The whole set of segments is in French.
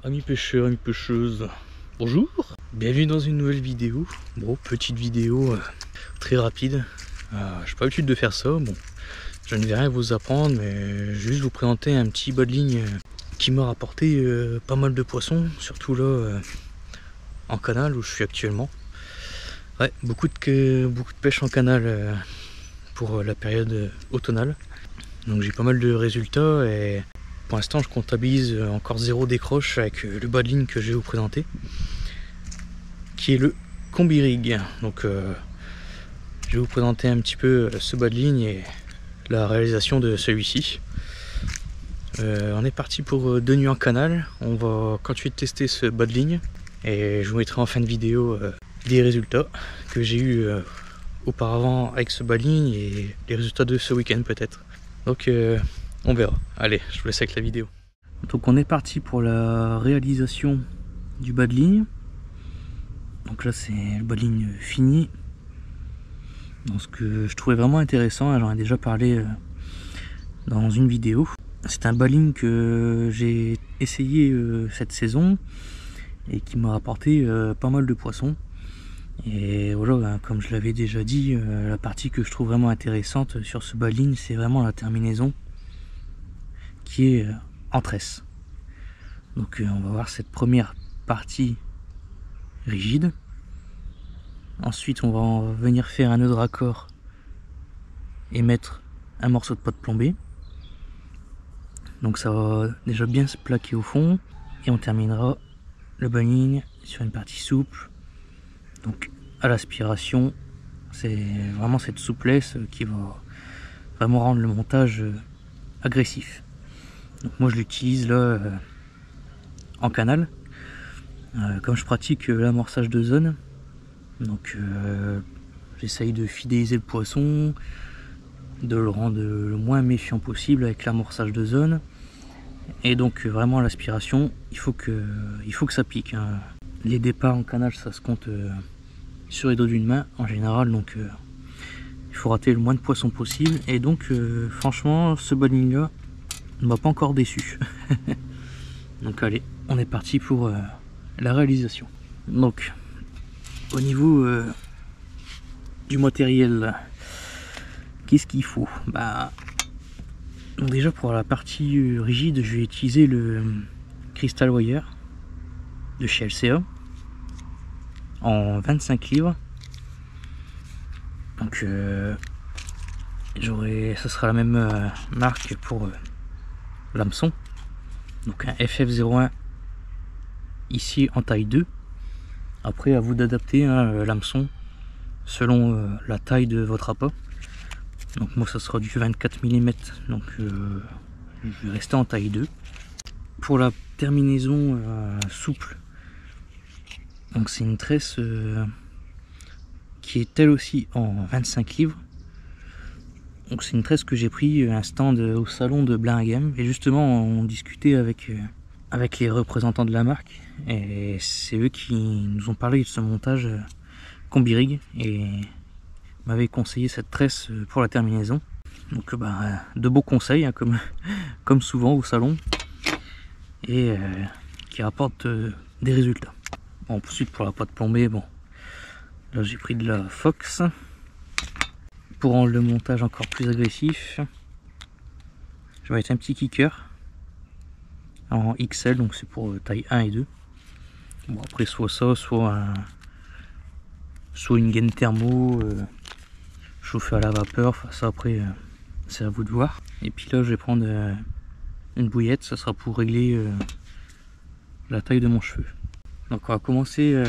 Amis pêcheurs, amis pêcheuses, bonjour, bienvenue dans une nouvelle vidéo. Bon, petite vidéo très rapide. J'ai pas l'habitude de faire ça, bon, je ne vais rien vous apprendre, mais juste vous présenter un petit bas de ligne qui m'a rapporté pas mal de poissons, surtout là en canal où je suis actuellement. Ouais, beaucoup de pêche en canal pour la période automnale. Donc j'ai pas mal de résultats et pour l'instant je comptabilise encore 0 décroche avec le bas de ligne que je vais vous présenter, qui est le Combi Rig. Donc je vais vous présenter un petit peu ce bas de ligne et la réalisation de celui-ci. On est parti pour 2 nuits en canal. On va continuer de tester ce bas de ligne et je vous mettrai en fin de vidéo des résultats que j'ai eu auparavant avec ce bas de ligne et les résultats de ce week-end peut-être. Donc on verra. Allez, je vous laisse avec la vidéo. Donc on est parti pour la réalisation du bas de ligne. Donc là c'est le bas de ligne fini. Donc ce que je trouvais vraiment intéressant, j'en ai déjà parlé dans une vidéo. C'est un bas de ligne que j'ai essayé cette saison et qui m'a rapporté pas mal de poissons. Et voilà, comme je l'avais déjà dit, la partie que je trouve vraiment intéressante sur ce bas de ligne, c'est vraiment la terminaison qui est en tresse. Donc on va voir cette première partie rigide. Ensuite on va venir faire un nœud de raccord et mettre un morceau de pote plombé. Donc ça va déjà bien se plaquer au fond et on terminera le bas de ligne sur une partie souple. Donc à l'aspiration, c'est vraiment cette souplesse qui va vraiment rendre le montage agressif. Donc moi je l'utilise là en canal, comme je pratique l'amorçage de zone. Donc j'essaye de fidéliser le poisson, de le rendre le moins méfiant possible avec l'amorçage de zone. Et donc vraiment l'aspiration, il faut que ça pique, hein. Les départs en canal ça se compte sur les doigts d'une main en général, donc il faut rater le moins de poissons possible. Et donc franchement ce bas de ligne là ne m'a pas encore déçu. Donc allez, on est parti pour la réalisation. Donc au niveau du matériel, qu'est-ce qu'il faut? Donc déjà pour la partie rigide, je vais utiliser le Crystal Wire de chez LCA en 25 livres. Donc ça sera la même marque pour l'hameçon. Donc un FF01 ici en taille 2. Après à vous d'adapter l'hameçon selon la taille de votre appât. Donc moi ça sera du 24 mm, donc je vais rester en taille 2. Pour la terminaison souple, donc c'est une tresse qui est elle aussi en 25 livres. Donc c'est une tresse que j'ai pris un stand au salon de Blingham et justement on discutait avec les représentants de la marque et c'est eux qui nous ont parlé de ce montage Combi Rig et m'avait conseillé cette tresse pour la terminaison. Donc de beaux conseils, hein, comme souvent au salon, et qui rapportent des résultats. Bon, ensuite pour la pote plombée, bon là j'ai pris de la Fox pour rendre le montage encore plus agressif. Je vais mettre un petit kicker en XL, donc c'est pour taille 1 et 2. Bon après soit ça, soit une gaine thermo chauffée à la vapeur, enfin ça après c'est à vous de voir. Et puis là je vais prendre une bouillette, ça sera pour régler la taille de mon cheveu. Donc on va commencer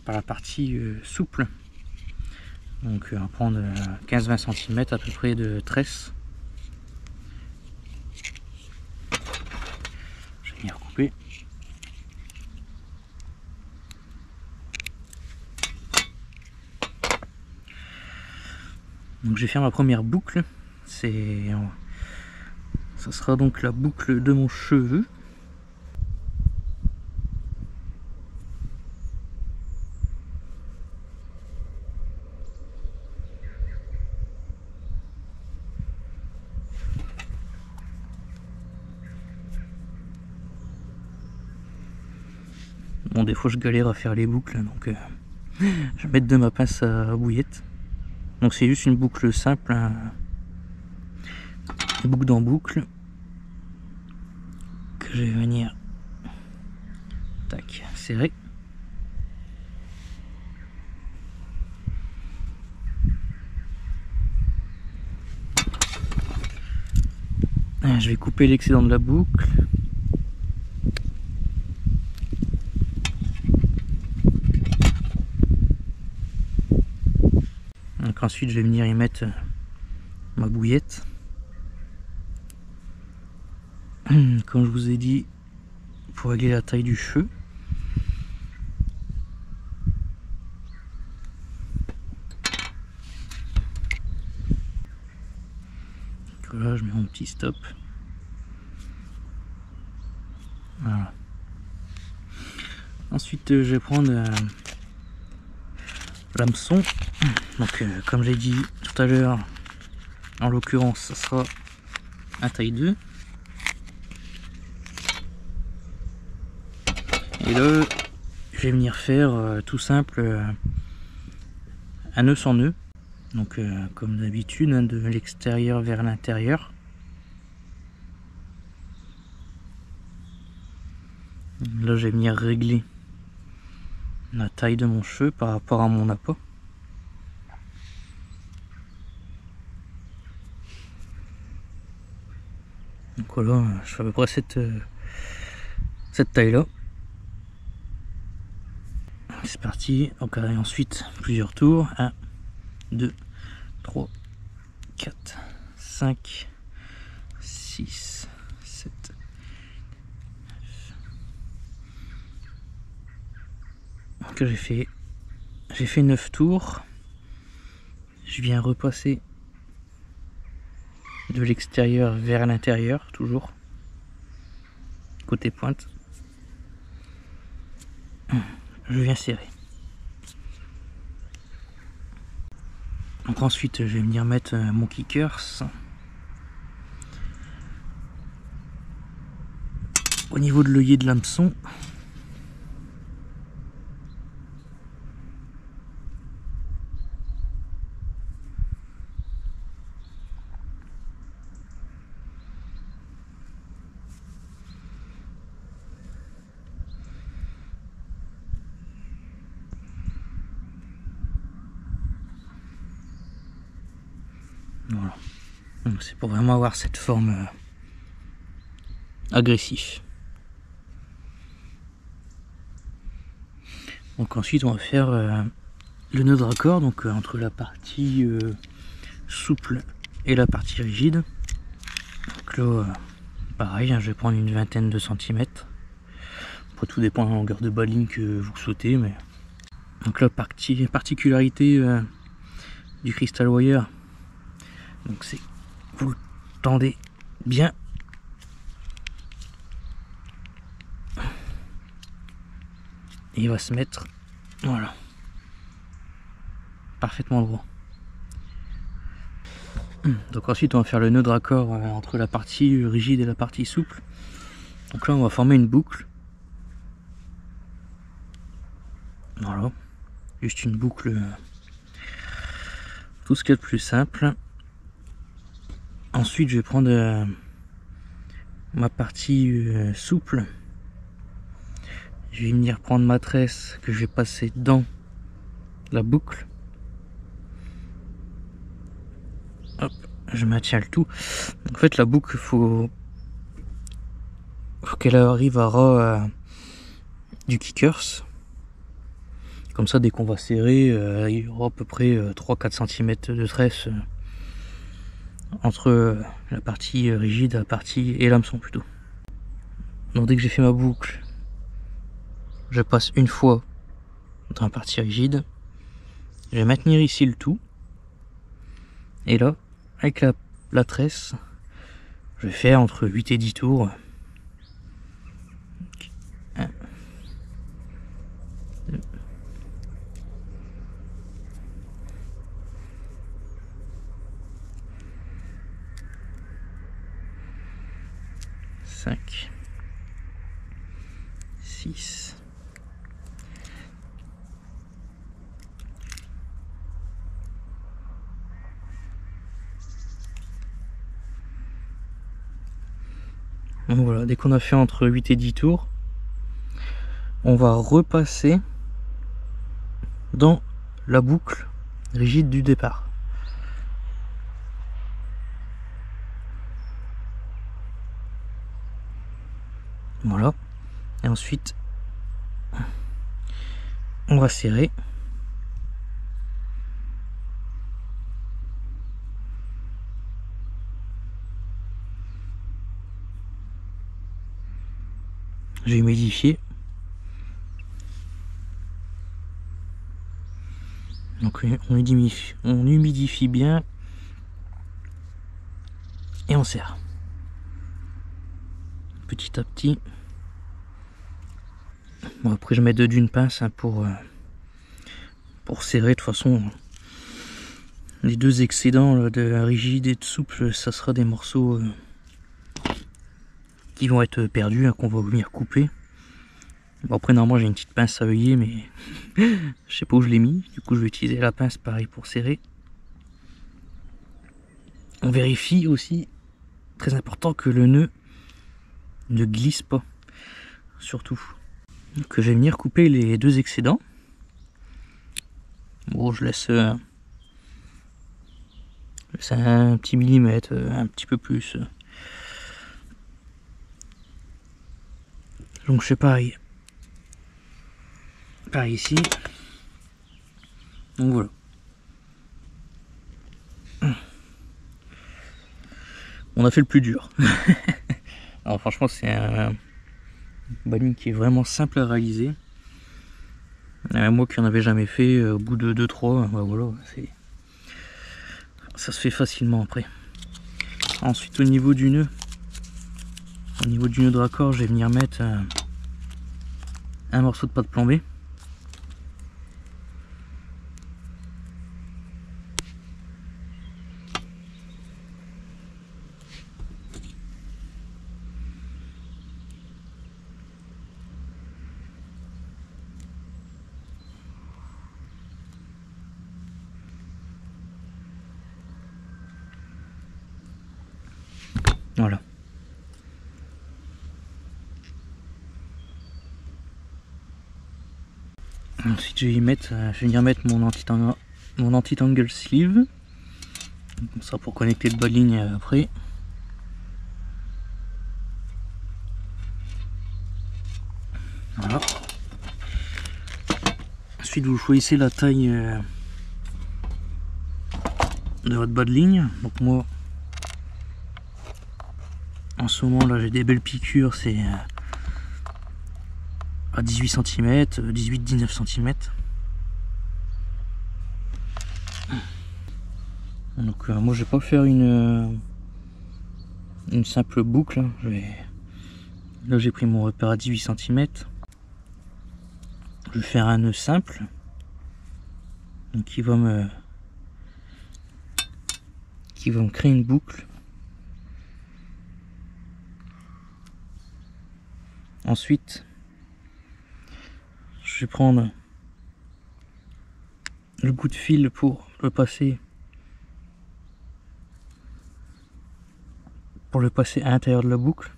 par la partie souple. Donc on va prendre 15-20 cm à peu près de tresse. Je vais venir couper. Donc je vais faire ma première boucle. Ça sera donc la boucle de mon cheveu. Bon, des fois je galère à faire les boucles, donc je vais mettre de ma pince à bouillette. Donc c'est juste une boucle simple, hein, une boucle dans boucle, que je vais venir tac, serrer. Je vais couper l'excédent de la boucle. Donc ensuite je vais venir y mettre ma bouillette. Comme je vous ai dit, pour régler la taille du feu. Donc là je mets mon petit stop. Voilà. Ensuite je vais prendre l'hameçon. Donc comme j'ai dit tout à l'heure, en l'occurrence ça sera un taille 2. Et là je vais venir faire tout simple un nœud sans nœud. Donc comme d'habitude, hein, de l'extérieur vers l'intérieur. Là je vais venir régler la taille de mon cheveu par rapport à mon appât. Donc voilà, je fais à peu près cette taille là. C'est parti. Donc ensuite plusieurs tours. 1, 2, 3, 4, 5, 6, 7. Donc j'ai fait 9 tours. Je viens repasser de l'extérieur vers l'intérieur, toujours côté pointe. Je viens serrer. Donc ensuite je vais venir mettre mon kickers au niveau de l'œillet de l'hameçon. Voilà. C'est pour vraiment avoir cette forme agressive. Donc ensuite on va faire le nœud de raccord, donc entre la partie souple et la partie rigide. Donc là pareil, hein, je vais prendre une vingtaine de centimètres. Après tout dépend de la longueur de baline que vous souhaitez, mais donc la particularité du crystal wire, donc c'est vous le tendez bien et il va se mettre, voilà, parfaitement droit. Donc ensuite on va faire le nœud de raccord entre la partie rigide et la partie souple. Donc là on va former une boucle. Voilà, juste une boucle, tout ce qu'il y a de plus simple. Ensuite je vais prendre ma partie souple. Je vais venir prendre ma tresse que je vais passer dans la boucle. Hop, je maintiens le tout. En fait la boucle, faut qu'elle arrive à ras du kickers. Comme ça dès qu'on va serrer, il y aura à peu près 3-4 cm de tresse entre la partie rigide et l'hameçon plutôt. Donc dès que j'ai fait ma boucle, je passe une fois dans la partie rigide. Je vais maintenir ici le tout. Et là, avec la tresse, je vais faire entre 8 et 10 tours. 1, 2, 5, 6, Donc voilà, dès qu'on a fait entre 8 et 10 tours, on va repasser dans la boucle rigide du départ. Voilà. Et ensuite, on va serrer. J'ai humidifié. Donc on humidifie bien et on serre petit à petit. Bon, après je mets d'une pince hein, pour serrer. De toute façon les deux excédents là, de rigide et de souple, ça sera des morceaux qui vont être perdus, hein, qu'on va venir couper. Bon, après normalement j'ai une petite pince à œillet, mais je sais pas où je l'ai mis, du coup je vais utiliser la pince pareil pour serrer. On vérifie aussi, très important, que le nœud ne glisse pas, surtout. Donc je vais venir couper les deux excédents. Bon, je laisse un petit millimètre, un petit peu plus. Donc je fais pareil. Pareil ici. Donc voilà. On a fait le plus dur. Alors franchement c'est un balling qui est vraiment simple à réaliser. Moi qui en avais jamais fait, au bout de 2-3, bah voilà, ça se fait facilement après. Ensuite au niveau du nœud de raccord, je vais venir mettre un morceau de pâte plombée. Voilà. Ensuite je vais venir mettre mon anti-tangle sleeve. Comme ça pour connecter le bas de ligne après. Voilà. Ensuite vous choisissez la taille de votre bas de ligne. Donc moi en ce moment là j'ai des belles piqûres, c'est à 18 cm, 18-19 cm. Donc moi je vais pas faire une simple boucle, hein. Là j'ai pris mon repère à 18 cm. Je vais faire un nœud simple, donc qui va me créer une boucle. Ensuite je vais prendre le bout de fil pour le passer à l'intérieur de la boucle.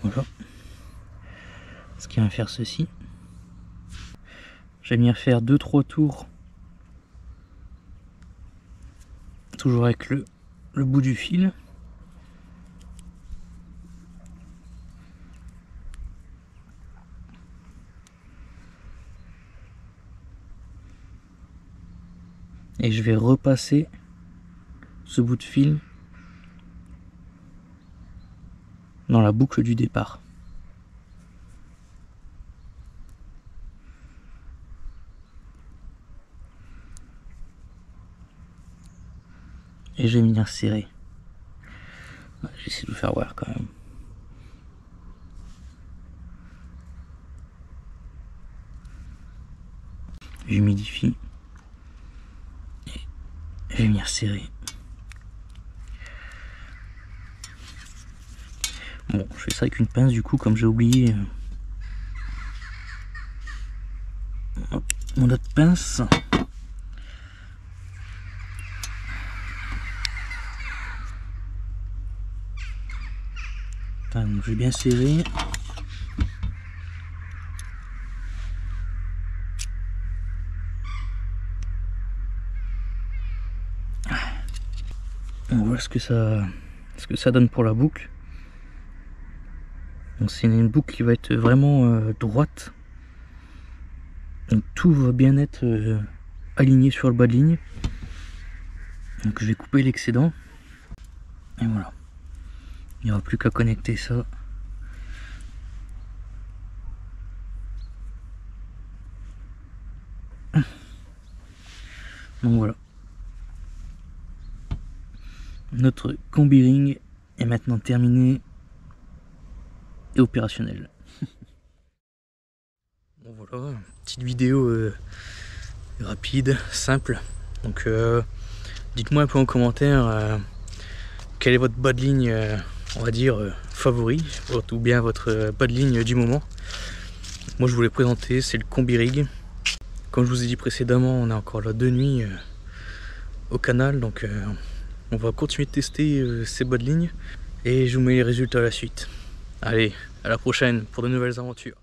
Voilà. Ce qui va faire ceci. Je vais venir faire 2-3 tours, toujours avec le bout du fil. Et je vais repasser ce bout de fil dans la boucle du départ. Et je vais venir serrer. J'essaie de vous faire voir quand même. J'humidifie. Je vais venir serrer. Bon, je fais ça avec une pince du coup, comme j'ai oublié mon autre pince. Attends, je vais bien serrer. On voit ce que ça donne pour la boucle. Donc c'est une boucle qui va être vraiment droite. Donc tout va bien être aligné sur le bas de ligne. Donc je vais couper l'excédent. Et voilà. Il n'y aura plus qu'à connecter ça. Donc voilà. Notre combi ring est maintenant terminé et opérationnel. Bon voilà, petite vidéo rapide, simple. Donc dites-moi un peu en commentaire quel est votre bas de ligne, on va dire, favori, ou bien votre bas de ligne du moment. Moi je voulais présenter, c'est le combi rig. Comme je vous ai dit précédemment, on est encore là de nuit au canal, donc on va continuer de tester ces bas de ligne et je vous mets les résultats à la suite. Allez, à la prochaine pour de nouvelles aventures.